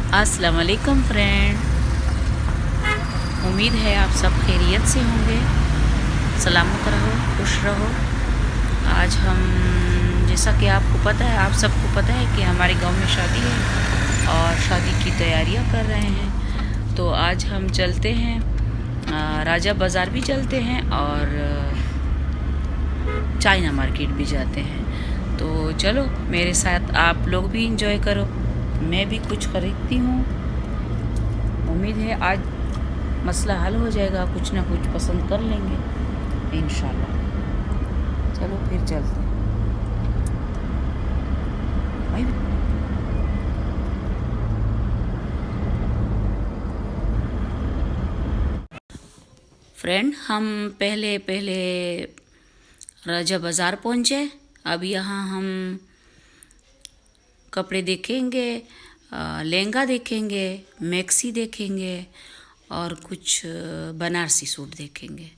अस्सलाम वालेकुम फ्रेंड, उम्मीद है आप सब खैरियत से होंगे। सलामत रहो, खुश रहो। आज हम, जैसा कि आपको पता है, आप सबको पता है कि हमारे गांव में शादी है और शादी की तैयारियां कर रहे हैं। तो आज हम चलते हैं, राजा बाज़ार भी चलते हैं और चाइना मार्केट भी जाते हैं। तो चलो मेरे साथ आप लोग भी इंजॉय करो, मैं भी कुछ खरीदती हूँ। उम्मीद है आज मसला हल हो जाएगा, कुछ ना कुछ पसंद कर लेंगे इंशाल्लाह। चलो फिर चलते हैं भाई। फ्रेंड, हम पहले राजा बाज़ार पहुँचे। अब यहाँ हम कपड़े देखेंगे, लहंगा देखेंगे, मैक्सी देखेंगे और कुछ बनारसी सूट देखेंगे।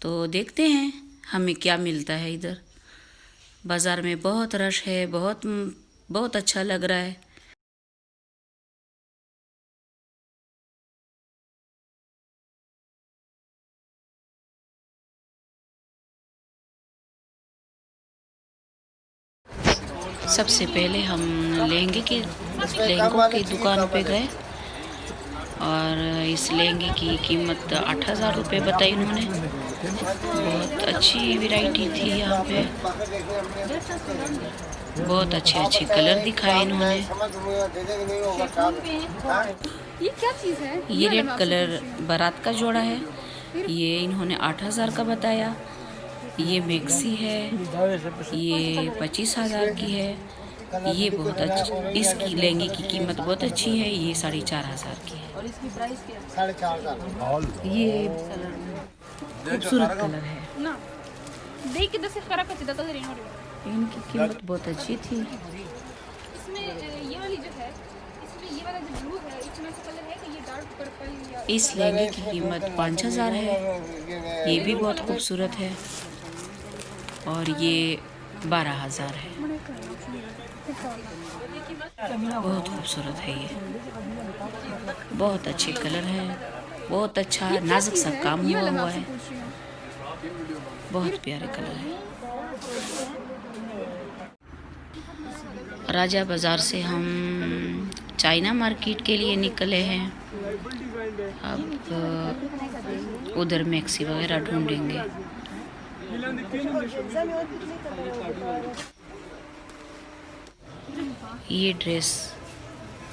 तो देखते हैं हमें क्या मिलता है। इधर बाज़ार में बहुत रश है, बहुत अच्छा लग रहा है। सबसे पहले हम लहंगों की दुकान पे गए और इस लहंगे की कीमत 8,000 रुपये बताई उन्होंने। बहुत अच्छी वैरायटी थी यहाँ पे, बहुत अच्छे कलर दिखाए इन्होंने। ये क्या चीज़ है? ये रेड कलर बारात का जोड़ा है, ये इन्होंने 8,000 का बताया। ये मैक्सी है, ये 25,000 की है। ये बहुत अच्छी, इसकी लहंगे की कीमत बहुत अच्छी है। ये 4,500 की है। और इसकी प्राइस क्या है? ये खूबसूरत कलर है, ना देख के 10 फर्क है, 10 कलर इनकी कीमत बहुत अच्छी थी। इसमें ये वाली जो है, इसमें ये वाला जो ब्लू है, इसमें से कलर है कि ये डार्क पर्पल या इस लहंगे की कीमत 5,000 है। ये भी बहुत खूबसूरत है और ये 12,000 है। बहुत खूबसूरत है ये, बहुत अच्छे कलर हैं, बहुत अच्छा नाजुक सा काम हुआ है, बहुत प्यारे कलर है। राजा बाज़ार से हम चाइना मार्केट के लिए निकले हैं। अब उधर मैक्सी वगैरह ढूंढेंगे। ये ड्रेस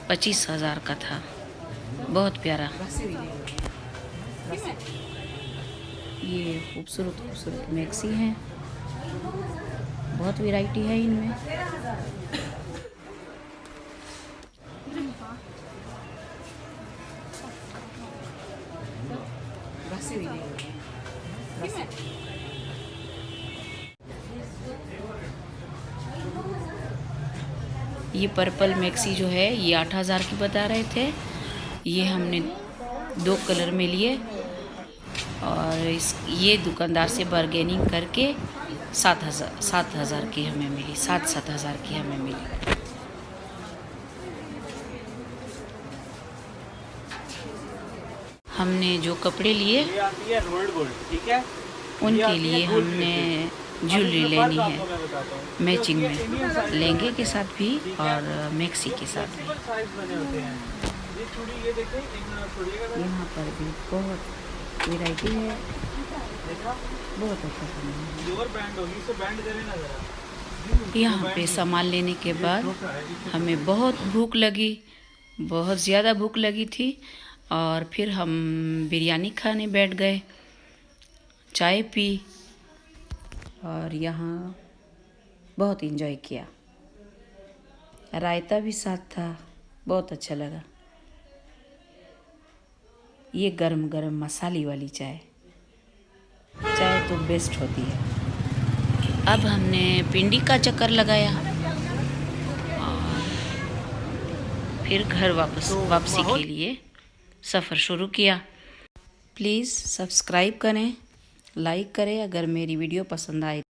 25,000 का था, बहुत प्यारा। ये खूबसूरत मैक्सी हैं, बहुत वैरायटी है इनमें। ये पर्पल मैक्सी जो है ये 8,000 की बता रहे थे। ये हमने 2 कलर में लिए और ये दुकानदार से बार्गेनिंग करके 7,000 की हमें मिली, 7,000 की हमें मिली। हमने जो कपड़े लिए उनके लिए हमने ज्वेलरी लेनी है मैचिंग में, लहंगे के साथ भी और मैक्सी के साथ भी। यहाँ पर भी बहुत वैरायटी है, बहुत अच्छा सामान है। यहाँ पे सामान लेने के बाद हमें बहुत भूख लगी, बहुत ज़्यादा भूख लगी थी और फिर हम बिरयानी खाने बैठ गए, चाय पी और यहाँ बहुत इंजॉय किया। रायता भी साथ था, बहुत अच्छा लगा। ये गरम गरम मसाले वाली चाय तो बेस्ट होती है। अब हमने पिंडी का चक्कर लगाया और फिर घर वापसी के लिए सफ़र शुरू किया। प्लीज़ सब्सक्राइब करें, लाइक करें अगर मेरी वीडियो पसंद आए।